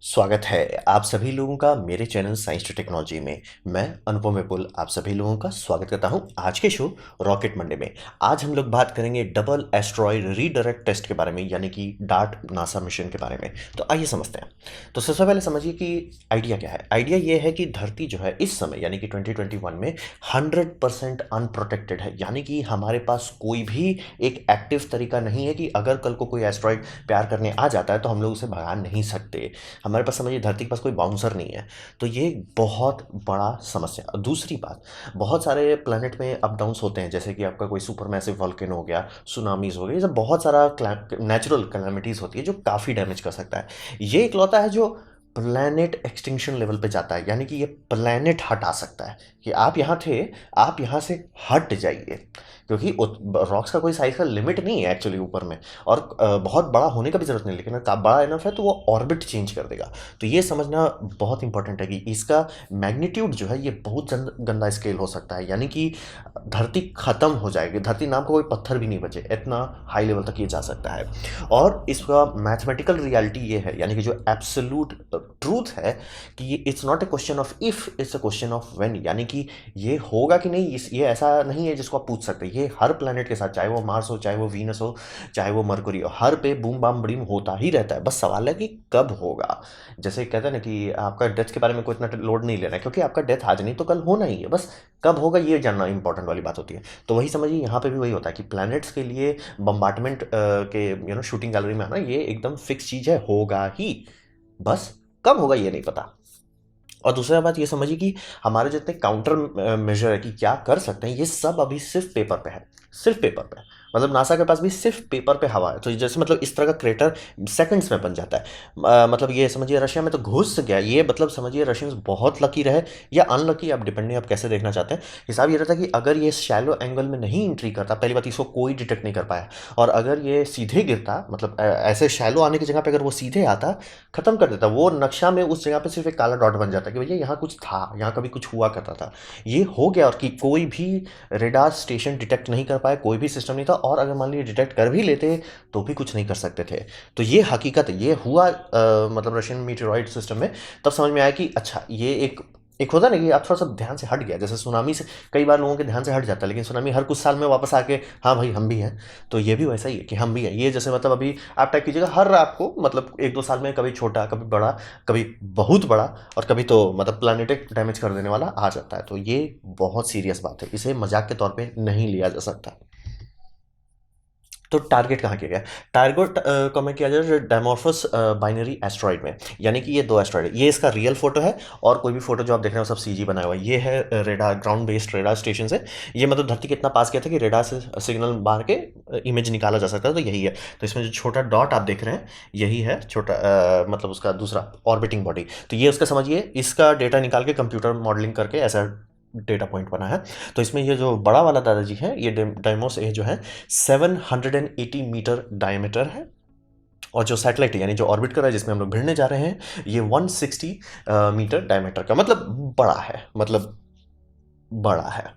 स्वागत है आप सभी लोगों का मेरे चैनल साइंस टू टेक्नोलॉजी में। मैं अनुपम विपुल आप सभी लोगों का स्वागत करता हूं आज के शो रॉकेट मंडे में। आज हम लोग बात करेंगे डबल एस्ट्रॉयड रीडायरेक्ट टेस्ट के बारे में, यानी कि डार्ट नासा मिशन के बारे में। तो आइए समझते हैं। तो सबसे पहले समझिए कि आइडिया क्या है। आइडिया ये है कि धरती जो है इस समय यानी कि 2021 में 100% अनप्रोटेक्टेड है, यानी कि हमारे पास कोई भी एक एक्टिव तरीका नहीं है कि अगर कल को कोई एस्ट्रॉयड प्यार करने आ जाता है तो हम लोग उसे भगा नहीं सकते। हमारे पास समझिए धरती के पास कोई बाउंसर नहीं है। तो ये एक बहुत बड़ा समस्या। और दूसरी बात, बहुत सारे प्लैनेट में अप डाउन्स होते हैं, जैसे कि आपका कोई सुपर मैसिव वॉल्केनो हो गया, सुनामीज हो गई, ये सब बहुत सारा नेचुरल कैलामिटीज होती है जो काफ़ी डैमेज कर सकता है। ये इकलौता है जो प्लैनेट एक्सटिंक्शन लेवल पे जाता है, यानी कि ये प्लैनेट हटा सकता है कि आप यहाँ थे, आप यहाँ से हट जाइए। क्योंकि रॉक्स का कोई साइज का लिमिट नहीं है एक्चुअली ऊपर में, और बहुत बड़ा होने का भी जरूरत नहीं, लेकिन अगर बड़ा इनफ है तो वो ऑर्बिट चेंज कर देगा। तो ये समझना बहुत इंपॉर्टेंट है कि इसका मैग्नीट्यूड जो है ये बहुत गंदा स्केल हो सकता है, यानी कि धरती खत्म हो जाएगी, धरती नाम का कोई पत्थर भी नहीं बचे, इतना हाई लेवल तक ये जा सकता है। और इसका मैथमेटिकल रियलिटी ये है, यानी कि जो एब्सोल्यूट ट्रूथ है कि ये it's not a question of if, it's a question of when, यानी कि ये होगा कि नहीं, ये ऐसा नहीं है जिसको आप पूछ सकते हैं। ये हर प्लेनेट के साथ, चाहे वो मार्स हो, चाहे वो वीनस हो, चाहे वो मरकुरी हो, हर पे बूम बाम बड़ीम होता ही रहता है। बस सवाल है कि कब होगा। जैसे कहते हैं ना कि आपका डेथ के बारे में कोई इतना लोड नहीं लेना है, क्योंकि आपका डेथ आज नहीं तो कल होना ही है। बस कब होगा ये जानना इंपॉर्टेंट वाली बात होती है। तो वही समझिए यहाँ पे भी वही होता है कि प्लैनेट्स के लिए बम्बार्टमेंट के शूटिंग गैलरी में आना ये एकदम फिक्स चीज़ है, होगा ही। बस कब होगा ये नहीं पता। और दूसरा बात ये समझिए कि हमारे जितने काउंटर मेजर है कि क्या कर सकते हैं, ये सब अभी सिर्फ पेपर पे है, सिर्फ पेपर पे। मतलब नासा के पास भी सिर्फ पेपर पे हवा है। तो जैसे मतलब इस तरह का क्रेटर सेकंड्स में बन जाता है। मतलब ये समझिए रशिया में तो घुस गया ये, मतलब समझिए रशियंस बहुत लकी रहे या अनलकी, आप डिपेंडिंग आप कैसे देखना चाहते हैं। हिसाब ये रहता है कि अगर ये शैलो एंगल में नहीं एंट्री करता, पहली बात इसको कोई डिटेक्ट नहीं कर पाया, और अगर ये सीधे गिरता, मतलब ऐसे शैलो आने की जगह पे अगर वो सीधे आता, खत्म कर देता वो नक्शा में। उस जगह पे सिर्फ एक काला डॉट बन जाता कि भैया यहाँ कुछ था, यहाँ कभी कुछ हुआ करता था। ये हो गया, और कि कोई भी रेडार स्टेशन डिटेक्ट नहीं कर पाए, कोई भी सिस्टम नहीं था, और अगर मान लीजिए डिटेक्ट कर भी लेते तो भी कुछ नहीं कर सकते थे। तो ये हकीकत ये हुआ मतलब रशियन मीटेरॉइड सिस्टम में। तब समझ में आया कि अच्छा ये एक एक होता है ना कि आप थोड़ा सा ध्यान से हट गया। जैसे सुनामी से कई बार लोगों के ध्यान से हट जाता है, लेकिन सुनामी हर कुछ साल में वापस आके हाँ भाई हम भी हैं। तो ये भी वैसा ही है कि हम भी हैं। ये जैसे मतलब अभी आप टाइप कीजिएगा, हर रात को मतलब एक दो साल में कभी छोटा, कभी बड़ा, कभी बहुत बड़ा, और कभी तो मतलब प्लानिटिक डैमेज कर देने वाला आ जाता है। तो ये बहुत सीरियस बात है, इसे मजाक के तौर पे नहीं लिया जा सकता। तो टारगेट कहाँ किया गया? टारगेट को में किया जाए डायमॉर्फस बाइनरी एस्ट्रॉइड में, यानी कि ये दो एस्ट्रॉइड है। ये इसका रियल फोटो है, और कोई भी फोटो जो आप देख रहे हो सब सीजी बनाया हुआ है। ये है radar, ground based radar station से। ये मतलब धरती के इतना पास किया था कि रेडार से सिग्नल मार के इमेज निकाला जा सकता है। तो यही है। तो इसमें जो छोटा डॉट आप देख रहे हैं यही है छोटा मतलब उसका दूसरा ऑर्बिटिंग बॉडी। तो ये उसका समझिए, इसका डेटा निकाल के कंप्यूटर मॉडलिंग करके ऐसा डेटा पॉइंट बना है। तो इसमें ये जो बड़ा वाला दादाजी है, ये डाइमोस ए जो है 780 मीटर डायमीटर है। और जो सैटेलाइट है, यानी जो ऑर्बिट कर रहा है जिसमें हम लोग भिड़ने जा रहे हैं, ये 160 मीटर डायमीटर का, मतलब बड़ा है, मतलब बड़ा है।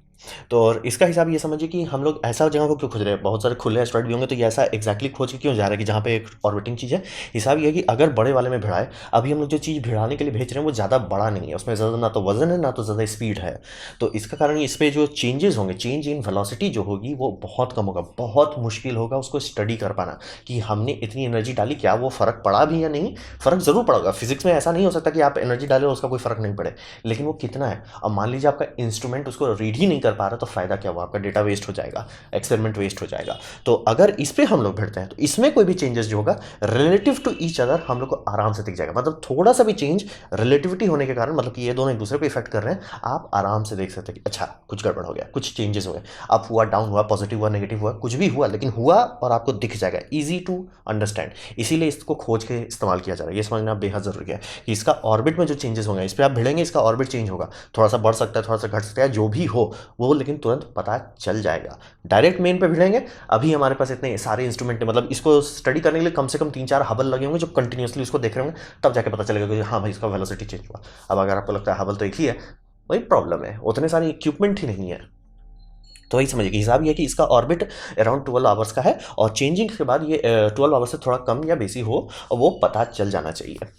तो और इसका हिसाब ये समझिए कि हम लोग ऐसा जगह को क्यों खोज रहे हैं। बहुत सारे खुले एस्ट्रॉइड भी होंगे, तो ये ऐसा एग्जैक्टली खोज के क्यों जा रहा है कि जहाँ पे एक ऑर्बिटिंग चीज़ है। हिसाब ये है कि अगर बड़े वाले में भिड़ाए, अभी हम लोग जो चीज़ भिड़ाने के लिए भेज रहे हैं वो ज़्यादा बड़ा नहीं है, उसमें ज़्यादा ना तो वजन है ना तो ज़्यादा स्पीड है। तो इसका कारण इस पर जो चेंजेस होंगे, चेंज इन वेलोसिटी जो होगी वो बहुत कम होगा। बहुत मुश्किल होगा उसको स्टडी कर पाना कि हमने इतनी एनर्जी डाली, क्या वो फ़र्क पड़ा भी या नहीं। फ़र्क ज़रूर पड़ेगा। फिजिक्स में ऐसा नहीं हो सकता कि आप एनर्जी डालें और उसका कोई फ़र्क नहीं पड़े, लेकिन वो कितना है। अब मान लीजिए आपका इंस्ट्रूमेंट उसको रीड ही नहीं कर पा रहा, तो फ़ायदा क्या हुआ, आपका डेटा वेस्ट हो जाएगा, एक्सपेरिमेंट वेस्ट हो जाएगा। तो अगर इस पर हम लोग भिड़ते हैं तो इसमें कोई भी चेंजेस जो होगा रिलेटिव टू ईच अदर हम लोग को आराम से दिख जाएगा। मतलब थोड़ा सा भी चेंज रिलेटिविटी होने के कारण, मतलब कि ये दोनों एक दूसरे को इफेक्ट कर रहे हैं, आप आराम से देख सकते हैं कि अच्छा कुछ गड़बड़ हो गया, कुछ चेंजेस हो गए, अप हुआ, डाउन हुआ, पॉजिटिव हुआ, नेगेटिव हुआ, कुछ भी हुआ, लेकिन हुआ और आपको दिख जाएगा, ईजी टू अंडरस्टैंड। इसीलिए इसको खोज के इस्तेमाल किया जा रहा है। ये समझना बेहद जरूरी है कि इसका ऑर्बिट में जो चेंजेस होंगे, इस पर आप भिड़ेंगे, इसका ऑर्बिट चेंज होगा, थोड़ा सा बढ़ सकता है, थोड़ा सा घट सकता है, जो भी हो वो लेकिन तुरंत पता चल जाएगा। डायरेक्ट मेन पे भिड़ेंगे, अभी हमारे पास इतने सारे इंस्ट्रूमेंट, मतलब इसको स्टडी करने के लिए कम से कम 3-4 हबल लगे होंगे जो कंटिन्यूसली उसको देख रहे होंगे, तब जाके पता चलेगा कि हाँ भाई इसका वेलोसिटी चेंज हुआ। अब अगर आपको लगता है हबल तो एक ही है, वही प्रॉब्लम है, उतने सारे इक्विपमेंट ही नहीं है। तो वही समझिए कि हिसाब ये है कि इसका ऑर्बिट अराउंड 12 आवर्स का है, और चेंजिंग के बाद ये 12 आवर्स से थोड़ा कम या बेसी हो, और वो पता चल जाना चाहिए।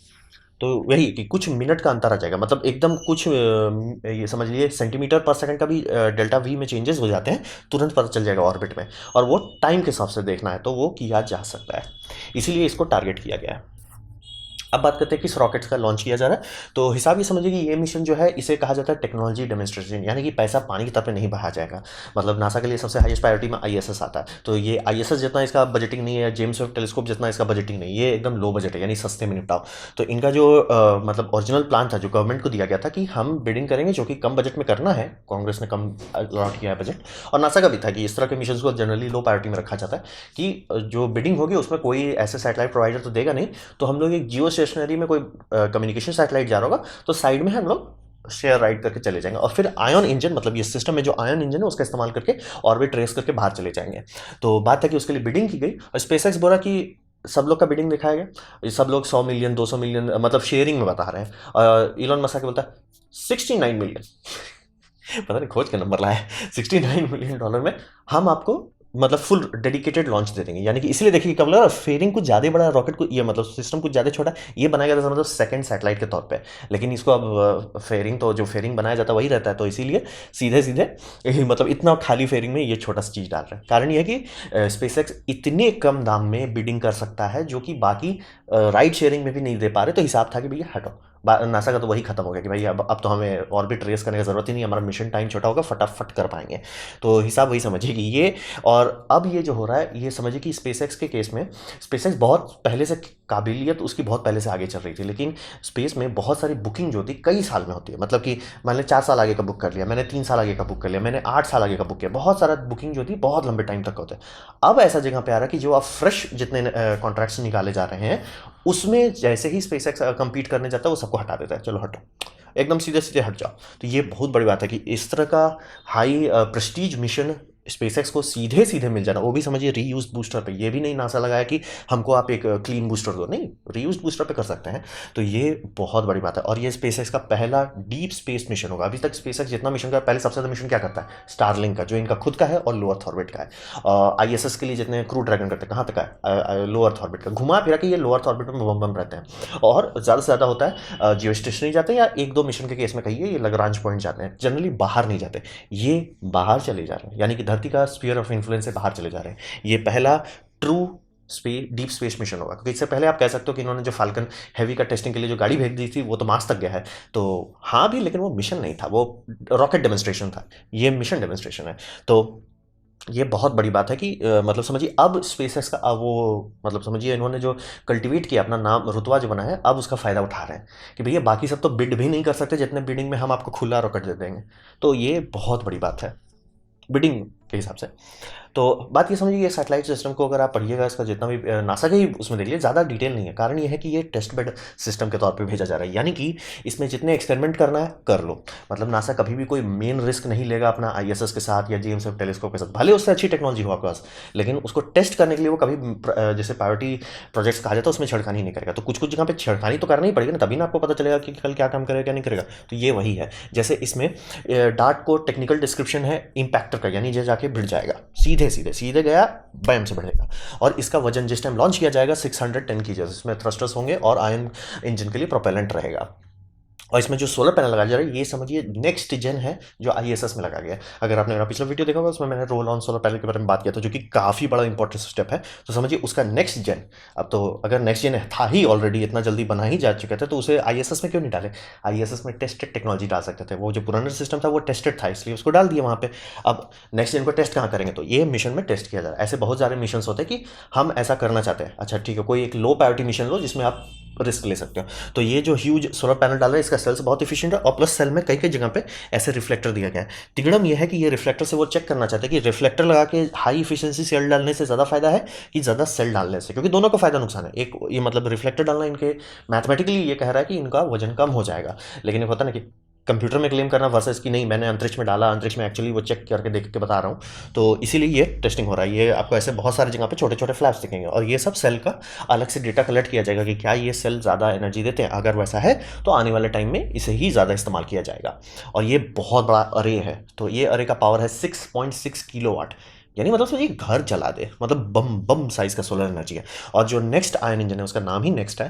तो वही कि कुछ मिनट का अंतर आ जाएगा, मतलब एकदम कुछ ये समझ लिए सेंटीमीटर पर सेकंड का भी डेल्टा वी में चेंजेस हो जाते हैं, तुरंत पता चल जाएगा ऑर्बिट में। और वो टाइम के हिसाब से देखना है तो वो किया जा सकता है, इसीलिए इसको टारगेट किया गया है। अब बात करते हैं किस रॉकेट्स का लॉन्च किया जा रहा है। तो हिसाब ये समझिए कि ये मिशन जो है इसे कहा जाता है टेक्नोलॉजी डेमोन्स्ट्रेशन, यानी कि पैसा पानी की तरफ नहीं बहाया जाएगा। मतलब नासा के लिए सबसे हाईएस्ट प्रायोरिटी में आईएसएस आता है, तो ये आईएसएस जितना इसका बजटिंग नहीं है, जेम्स वेब टेलीस्कोप जितना इसका बजटिंग नहीं, ये एकदम लो बजट है, यानी सस्ते में निपटाओ। तो इनका जो मतलब ओरिजिनल प्लान था जो गवर्नमेंट को दिया गया था कि हम बिडिंग करेंगे जो कि कम बजट में करना है, कांग्रेस ने कम अलॉट किया है बजट, और नासा का भी था कि इस तरह के मिशन को जनरली लो प्रायोरिटी में रखा जाता है कि जो बिडिंग होगी उसमें कोई ऐसे सैटेलाइट प्रोवाइडर तो देगा नहीं, तो हम लोग एक जियो स्टेशनरी में कोई कम्युनिकेशन सैटेलाइट जा रहा होगा तो साइड में हम लोग शेयर राइड करके चले जाएंगे, और फिर आयन इंजन, मतलब ये सिस्टम में जो आयन इंजन है उसका इस्तेमाल करके ऑर्बिट रेस करके बाहर चले जाएंगे। तो बात है कि उसके लिए बिडिंग की गई, और स्पेसएक्स बोला कि सब लोग का बिडिंग दिखाया गया, सब लोग 100 मिलियन 200 मिलियन मतलब शेयरिंग में बता रहे हैं। इलॉन मस्क के बोलता है 69 मिलियन पता नहीं खोज का नंबर लाया है, $69 मिलियन में हम आपको मतलब फुल डेडिकेटेड लॉन्च दे देंगे। यानी कि इसलिए देखिए कब लगा फेयरिंग कुछ ज़्यादा बड़ा रॉकेट को, ये मतलब सिस्टम कुछ ज़्यादा छोटा, ये बनाया गया था मतलब सेकंड सैटेलाइट के तौर पे, लेकिन इसको अब फेयरिंग तो जो फेयरिंग बनाया जाता है वही रहता है, तो इसीलिए सीधे सीधे मतलब इतना खाली फेयरिंग में ये छोटा सा चीज़ डाल रहे हैं। कारण ये है कि स्पेसएक्स इतने कम दाम में बिडिंग कर सकता है जो कि बाकी राइड शेयरिंग में भी नहीं दे पा रहे, तो हिसाब था कि भैया हटो। नासा का तो वही खत्म हो गया कि भाई अब तो हमें ऑर्बिट रेस करने की ज़रूरत ही नहीं, हमारा मिशन टाइम छोटा होगा, फटाफट कर पाएंगे। तो हिसाब वही समझिए कि ये, और अब ये जो हो रहा है ये समझिए कि स्पेसएक्स के केस में, स्पेसएक्स बहुत पहले से काबिलियत उसकी बहुत पहले से आगे चल रही थी, लेकिन स्पेस में बहुत सारी बुकिंग जो होती है कई साल में होती है, मतलब कि मैंने 4 साल आगे का बुक कर लिया, मैंने 3 साल आगे का बुक कर लिया, मैंने 8 साल आगे का बुक किया, बहुत सारा बुकिंग जो होती है बहुत लंबे टाइम तक होता है। अब ऐसा जगह पे आ रहा है कि जो आप फ्रेश जितने कॉन्ट्रैक्ट्स निकाले जा रहे हैं उसमें जैसे ही स्पेसएक्स कंपीट करने जाता है वो सबको हटा देता है, चलो हटो एकदम सीधे सीधे हट जाओ। तो ये बहुत बड़ी बात है कि इस तरह का हाई प्रेस्टीज मिशन स्पेसएक्स को सीधे सीधे मिल जाना, वो भी समझिए रीयूज बूस्टर पे, ये भी नहीं नासा लगाया कि हमको आप एक क्लीन बूस्टर दो, नहीं रीयूज बूस्टर पे कर सकते हैं। तो ये बहुत बड़ी बात है, और ये स्पेसएक्स का पहला डीप स्पेस मिशन होगा। अभी तक स्पेसएक्स जितना मिशन का पहले सबसे ज़्यादा मिशन क्या करता है, स्टारलिंक का जो इनका खुद का है और लो अर्थ ऑर्बिट का है। आईएसएस के लिए जितने क्रू ड्रैगन करते हैं कहाँ तक है, लो अर्थ ऑर्बिट का, घुमा फिरा के ये लो अर्थ ऑर्बिट में बम रहते हैं, और ज़्यादा से ज़्यादा होता है जियो स्टेशनरी जाते हैं, या 1-2 मिशन के केस में कहिए ये लग्रांज पॉइंट जाते हैं, जनरली बाहर नहीं जाते। ये बाहर चले जा रहे हैं, यानी कि धरती का स्फीयर ऑफ इन्फ्लुएंस से बाहर चले जा रहे हैं। ये पहला ट्रू डीप स्पेस मिशन होगा, क्योंकि इससे पहले आप कह सकते हो कि इन्होंने जो फाल्कन हैवी का टेस्टिंग के लिए जो गाड़ी भेज दी थी वो तो मार्स तक गया है, तो हाँ भी, लेकिन वो मिशन नहीं था, वो रॉकेट डेमोन्स्ट्रेशन था, ये मिशन डेमोन्स्ट्रेशन है। तो ये बहुत बड़ी बात है कि मतलब समझिए अब स्पेसएक्स का वो मतलब समझिए इन्होंने जो कल्टीवेट किया अपना नाम रुतबा जो बना है, अब उसका फ़ायदा उठा रहे हैं कि भैया बाकी सब तो बिड भी नहीं कर सकते जितने बिडिंग में हम आपको खुला रॉकेट दे देंगे। तो ये बहुत बड़ी बात है बिडिंग के हिसाब से। तो बात ये समझिए ये सैटेलाइट सिस्टम को अगर आप पढ़िएगा, इसका जितना भी नासा के ही उसमें देख लीजिए, ज़्यादा डिटेल नहीं है। कारण ये है कि ये टेस्ट बेड सिस्टम के तौर पे भेजा जा रहा है, यानी कि इसमें जितने एक्सपेरिमेंट करना है कर लो। मतलब नासा कभी भी कोई मेन रिस्क नहीं लेगा अपना आईएसएस के साथ या जेम्स वेब टेलीस्कोप के साथ, भले उससे अच्छी टेक्नोलॉजी हो आपके पास, लेकिन उसको टेस्ट करने के लिए वो कभी जैसे प्रायोरिटी प्रोजेक्ट्स कहा जाता है उसमें छेड़खानी नहीं करेगा। तो कुछ कुछ जगह पे छेड़खानी तो करना ही पड़ेगी ना, तभी ना आपको पता चलेगा कि कल क्या काम करेगा क्या नहीं करेगा। तो ये वही है, जैसे इसमें डार्ट को टेक्निकल डिस्क्रिप्शन है इम्पैक्टर का, यानी ये जाके भिड़ जाएगा, सीधे सीधे सीधे गया बैम से बढ़ेगा। और इसका वजन जिस टाइम लॉन्च किया जाएगा 610 की, इसमें थ्रस्टर्स होंगे और आयन इंजन के लिए प्रोपेलेंट रहेगा। और इसमें जो सोलर पैनल लगाया जा रहा है ये समझिए नेक्स्ट जेन है जो आईएसएस में लगा गया है। अगर आपने मेरा पिछला वीडियो देखा होगा उसमें मैंने रोल ऑन सोलर पैनल के बारे में बात किया था, जो कि काफ़ी बड़ा इंपॉर्टेंट स्टेप है। तो समझिए उसका नेक्स्ट जेन, अब तो अगर नेक्स्ट जेन था ही ऑलरेडी, इतना जल्दी बना ही जा चुके थे, तो उसे आईएसएस में क्यों नहीं डाले। आईएसएस में टेस्टेड टेक्नोलॉजी डाल सकते थे, वो जो पुराना सिस्टम था वो टेस्टेड था, इसलिए उसको डाल दिया वहाँ पे। अब नेक्स्ट जेन को टेस्ट कहाँ करेंगे, तो ये मिशन में टेस्ट किया जा रहा है। ऐसे बहुत सारे मिशन होते हैं कि हम ऐसा करना चाहते हैं, अच्छा ठीक है कोई एक लो प्रायोरिटी मिशन लो जिसमें आप रिस्क ले सकते हो। तो ये जो ह्यूज सोलर पैनल डाल रहा है इसका सेल्स बहुत एफिशिएंट है, और प्लस सेल में कई कई जगह पे ऐसे रिफ्लेक्टर दिया गया है। तिगड़म ये है कि ये रिफ्लेक्टर से वो चेक करना चाहते हैं कि रिफ्लेक्टर लगा के हाई इफिशिएंसी सेल डालने से ज़्यादा फायदा है कि ज़्यादा सेल डालने से, क्योंकि दोनों का फायदा नुकसान है। एक ये मतलब रिफ्लेक्टर डालना इनके मैथमेटिकली ये कह रहा है कि इनका वजन कम हो जाएगा, लेकिन ये होता ना कि कंप्यूटर में क्लेम करना वर्सेस कि नहीं मैंने अंतरिक्ष में डाला, अंतरिक्ष में एक्चुअली वो चेक करके देख के बता रहा हूँ। तो इसीलिए ये टेस्टिंग हो रहा है। ये आपको ऐसे बहुत सारी जगह पे छोटे छोटे फ्लैप्स दिखेंगे, और ये सब सेल का अलग से डेटा कलेक्ट किया जाएगा कि क्या ये सेल ज़्यादा एनर्जी देते हैं। अगर वैसा है तो आने वाले टाइम में इसे ही ज़्यादा इस्तेमाल किया जाएगा। और ये बहुत बड़ा अरे है, तो ये अरे का पावर है 6.6 किलोवाट। यानी मतलब सोचिए घर जला दे, मतलब बम बम साइज का सोलर एनर्जी है। और जो नेक्स्ट आयन इंजन है उसका नाम ही नेक्स्ट है,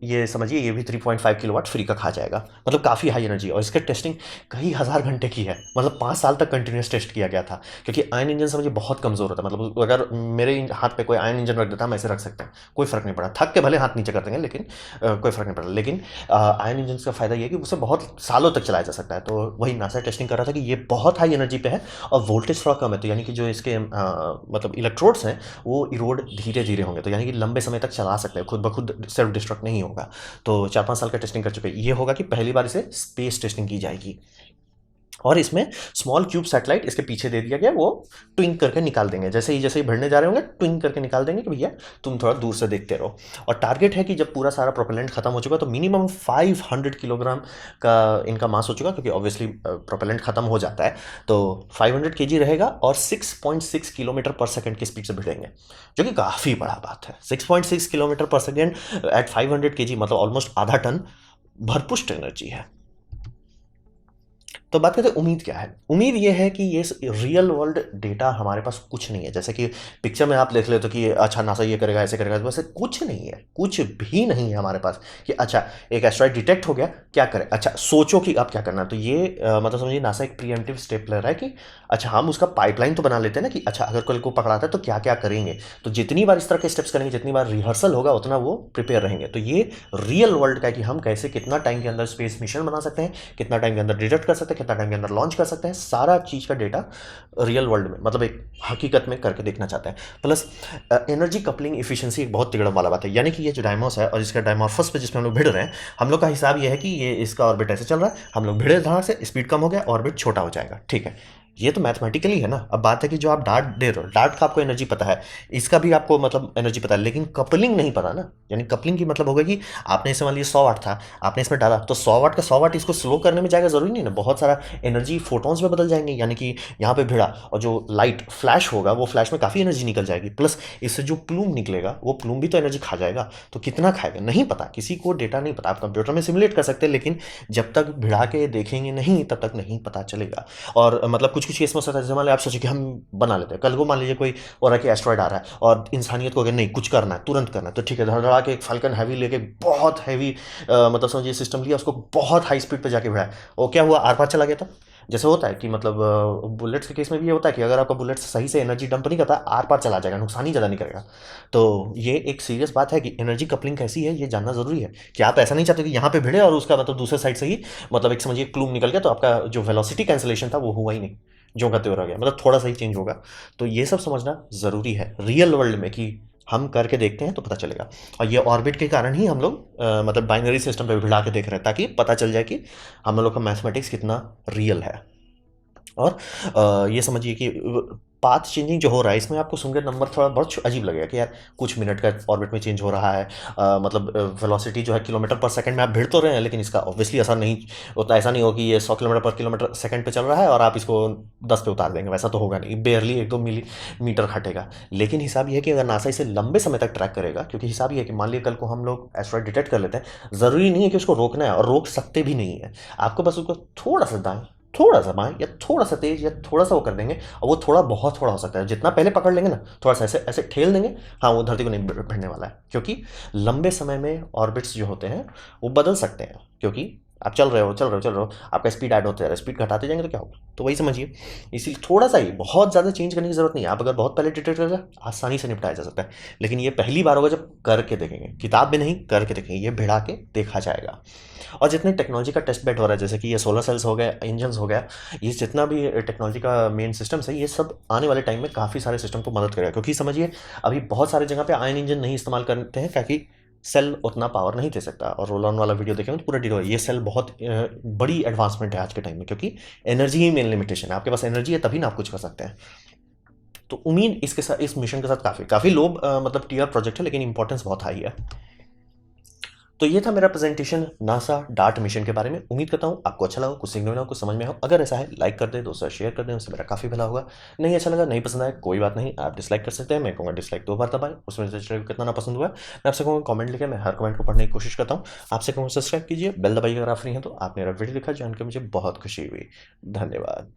ये समझिए ये भी 3.5 किलोवाट फ्री का खा जाएगा, मतलब काफ़ी हाई एनर्जी। और इसका टेस्टिंग कई हज़ार घंटे की है, मतलब 5 साल तक कंटिन्यूस टेस्ट किया गया था, क्योंकि आयन इंजन समझिए बहुत कमज़ोर होता है। मतलब अगर मेरे हाथ पे कोई आयन इंजन रख देता हम ऐसे रख सकते हैं, कोई फ़र्क नहीं पड़ा, थक के भले हाथ नीचे कर देंगे लेकिन कोई फ़र्क नहीं पड़ा। लेकिन आयन इंजन का फ़ायदा ये है कि उसे बहुत सालों तक चलाया जा सकता है। तो वही नासा टेस्टिंग कर रहा था कि ये बहुत हाई एनर्जी पे है और वोल्टेज थोड़ा कम है, तो यानी कि जो इसके मतलब इलेक्ट्रोड्स हैं वो इरोड धीरे धीरे होंगे, तो यानी कि लंबे समय तक चला सकते हैं, खुद ब खुद सेल्फ डिस्ट्रक्ट नहीं होगा। तो 4-5 साल का टेस्टिंग कर चुके हैं। ये होगा कि पहली बार इसे स्पेस टेस्टिंग की जाएगी, और इसमें स्मॉल क्यूब सैटेलाइट इसके पीछे दे दिया गया, वो ट्विंक करके निकाल देंगे, जैसे ही बढ़ने जा रहे होंगे ट्विंक करके निकाल देंगे कि भैया तुम थोड़ा दूर से देखते रहो। और टारगेट है कि जब पूरा सारा प्रोपेलेंट खत्म हो चुका तो मिनिमम 500 किलोग्राम का इनका मास हो चुका, क्योंकि ऑब्वियसली प्रोपेलेंट खत्म हो जाता है, तो 500 केजी रहेगा और 6.6 किलोमीटर पर सेकंड की स्पीड से भिड़ेंगे, जो कि काफ़ी बड़ा बात है। 6.6 किलोमीटर पर सेकंड एट 500 केजी, मतलब ऑलमोस्ट आधा टन, भरपुष्ट एनर्जी है। तो बात करते हैं उम्मीद क्या है। उम्मीद ये है कि ये रियल वर्ल्ड डेटा हमारे पास कुछ नहीं है, जैसे कि पिक्चर में आप देख लेते हो कि अच्छा नासा ये करेगा ऐसे करेगा, वैसे कुछ नहीं है, कुछ भी नहीं है हमारे पास कि अच्छा एक एस्ट्रॉइड डिटेक्ट हो गया क्या करें, अच्छा सोचो कि अब क्या करना है। तो ये मतलब समझिए नासा एक प्रीएम्प्टिव स्टेप ले रहा है कि अच्छा हम उसका पाइपलाइन तो बना लेते हैं ना, कि अच्छा अगर कल को पकड़ाता है तो क्या क्या करेंगे। तो जितनी बार इस तरह के स्टेप्स करेंगे, जितनी बार रिहर्सल होगा, उतना वो प्रिपेयर रहेंगे। तो ये रियल वर्ल्ड का है कि हम कैसे कितना टाइम के अंदर स्पेस मिशन बना सकते हैं, कितना टाइम के अंदर डिटेक्ट कर सकते हैं, कितना टाइम के अंदर लॉन्च कर सकते हैं, सारा चीज़ का डेटा रियल वर्ल्ड में, मतलब एक हकीकत में करके देखना चाहते हैं। प्लस एनर्जी कपलिंग इफिशिएंसी एक बहुत तिगड़ा वाला बात है, यानी कि ये जो डायमोस है और इसका डायमॉर्फस पे जिसमें हम लोग भिड़ रहे हैं, हम लोग का हिसाब ये है कि ये इसका ऑर्बिट ऐसे चल रहा है, हम लोग भिड़े धड़ाक से, स्पीड कम हो गया, ऑर्बिट छोटा हो जाएगा, ठीक है। ये तो मैथमेटिकली है ना। अब बात है कि जो आप डार्ट दे रहे हो, डार्ट का आपको एनर्जी पता है, इसका भी आपको मतलब एनर्जी पता है, लेकिन कपलिंग नहीं पता ना। यानी कपलिंग की मतलब होगा कि आपने इसे मान लिया 100 वाट था, आपने इसमें डाला तो 100 वाट का 100 वाट इसको स्लो करने में जाएगा, जरूरी नहीं ना, बहुत सारा एनर्जी फोटॉन्स में बदल जाएंगे, यानी कि यहाँ पे भिड़ा और जो लाइट फ्लैश होगा वो फ्लैश में काफ़ी एनर्जी निकल जाएगी, प्लस इससे जो प्लूम निकलेगा वो प्लूम भी तो एनर्जी खा जाएगा। तो कितना खाएगा नहीं पता, किसी को डेटा नहीं पता। आप कंप्यूटर में सिमुलेट कर सकते हैं, लेकिन जब तक भिड़ा के देखेंगे नहीं तब तक नहीं पता चलेगा। और मतलब कुछ कुछ केस में होता है, जैसे मान लीजिए आप सोचिए कि हम बना लेते हैं, कल को मान लीजिए कोई और है कि एस्ट्रॉइड आ रहा है और इंसानियत को अगर नहीं कुछ करना है, तुरंत करना है, तो ठीक है धड़धड़ा के एक फाल्कन हैवी लेके बहुत हैवी मतलब समझिए सिस्टम लिया, उसको बहुत हाई स्पीड पे जाके भिड़ाया, वो क्या हुआ, आर पार चला गया था। जैसे होता है कि मतलब बुलेट्स के केस में भी ये होता है कि अगर आपका बुलेट सही से एनर्जी डंप नहीं करता, आर पार चला जाएगा, नुकसान ही ज़्यादा नहीं करेगा। तो ये एक सीरियस बात है कि एनर्जी कपलिंग कैसी है ये जानना ज़रूरी है, कि आप ऐसा नहीं चाहते कि यहाँ पे भिड़े और उसका मतलब दूसरे साइड से ही मतलब एक समझिए प्लूम निकल गया, तो आपका जो वेलोसिटी कैंसिलेशन था वो हुआ ही नहीं, जो का त्यों रह गया, मतलब थोड़ा सा ही चेंज होगा। तो ये सब समझना ज़रूरी है रियल वर्ल्ड में, कि हम करके देखते हैं तो पता चलेगा। और ये ऑर्बिट के कारण ही हम लोग मतलब बाइनरी सिस्टम पे भिड़ा के देख रहे हैं, ताकि पता चल जाए कि हम लोग का मैथमेटिक्स कितना रियल है। और ये समझिए कि पाथ चेंजिंग जो हो रहा है इसमें आपको सुन के नंबर थोड़ा बहुत अजीब लगेगा कि यार कुछ मिनट का ऑर्बिट में चेंज हो रहा है, मतलब वेलोसिटी जो है किलोमीटर पर सेकंड में आप भिड़ तो रहे हैं, लेकिन इसका ऑब्वियसली असर नहीं होता। ऐसा नहीं हो कि ये 100 किलोमीटर पर किलोमीटर सेकंड पे चल रहा है और आप इसको 10 पे उतार देंगे, वैसा तो होगा नहीं, बेयरली 1-2 मिलीमीटर हटेगा। लेकिन हिसाब ये है कि अगर नासा इसे लंबे समय तक ट्रैक करेगा, क्योंकि हिसाब ये है कि मान लिया कल को हम लोग एस्ट्रॉइड डिटेक्ट कर लेते हैं, ज़रूरी नहीं है कि उसको रोकना है, और रोक सकते भी नहीं है। आपको बस उसको थोड़ा सा दाएं, थोड़ा सा बाएं, या थोड़ा सा तेज, या थोड़ा सा वो कर देंगे, और वो थोड़ा बहुत थोड़ा हो सकता है, जितना पहले पकड़ लेंगे ना, थोड़ा सा ऐसे ऐसे ठेल देंगे, हाँ वो धरती को नहीं भिड़ने वाला है। क्योंकि लंबे समय में ऑर्बिट्स जो होते हैं वो बदल सकते हैं, क्योंकि आप चल रहे हो चल रहे हो चल रहे हो, आपका स्पीड ऐड होता है, स्पीड घटाते जाएंगे तो क्या होगा, तो वही समझिए। इसीलिए थोड़ा सा ही, बहुत ज़्यादा चेंज करने की जरूरत नहीं है। आप अगर बहुत पहले डिटेक्ट कर जाए आसानी से निपटाया जा सकता है, लेकिन ये पहली बार होगा जब करके देखेंगे, किताब में नहीं करके देखेंगे, ये भिड़ा के देखा जाएगा। और जितने टेक्नोलॉजी का टेस्ट बेड हो रहा है, जैसे कि ये सोलर सेल्स हो गए, इंजन हो गया, ये जितना भी टेक्नोलॉजी का मेन सिस्टम्स है, ये सब आने वाले टाइम में काफ़ी सारे सिस्टम को मदद करेगा। क्योंकि समझिए अभी बहुत सारे जगह पे आयन इंजन नहीं इस्तेमाल करते हैं, क्योंकि सेल उतना पावर नहीं दे सकता। और रोल ऑन वाला वीडियो देखेंगे तो पूरा डिटेल, ये सेल बहुत बड़ी एडवांसमेंट है आज के टाइम में, क्योंकि एनर्जी ही मेन लिमिटेशन है। आपके पास एनर्जी है तभी ना आप कुछ कर सकते हैं। तो उम्मीद इसके साथ, इस मिशन के साथ काफ़ी काफ़ी लो मतलब टीयर प्रोजेक्ट है, लेकिन इंपॉर्टेंस बहुत हाई है। तो ये था मेरा प्रेजेंटेशन नासा डार्ट मिशन के बारे में। उम्मीद करता हूँ आपको अच्छा लगा, कुछ सीखने मिला, कुछ समझ में आया। अगर ऐसा है लाइक कर दे, दोस्तों शेयर कर दें, उससे मेरा काफ़ी भला होगा। नहीं अच्छा लगा, नहीं पसंद आया, कोई बात नहीं, आप डिसलाइक कर सकते हैं। मैं कहूँगा डिसलाइक 2 बार दबाएं, उसमें से कितना ना पसंद हुआ है मैं आपसे कहूँगा कमेंट लिखे, मैं हर कमेंट को पढ़ने की कोशिश करता हूँ। आपसे कहूँगा सब्सक्राइब कीजिए, बेल दबाइए अगर आप फ्री हैं तो। आप मेरा वीडियो देखा जान के मुझे बहुत खुशी हुई। धन्यवाद।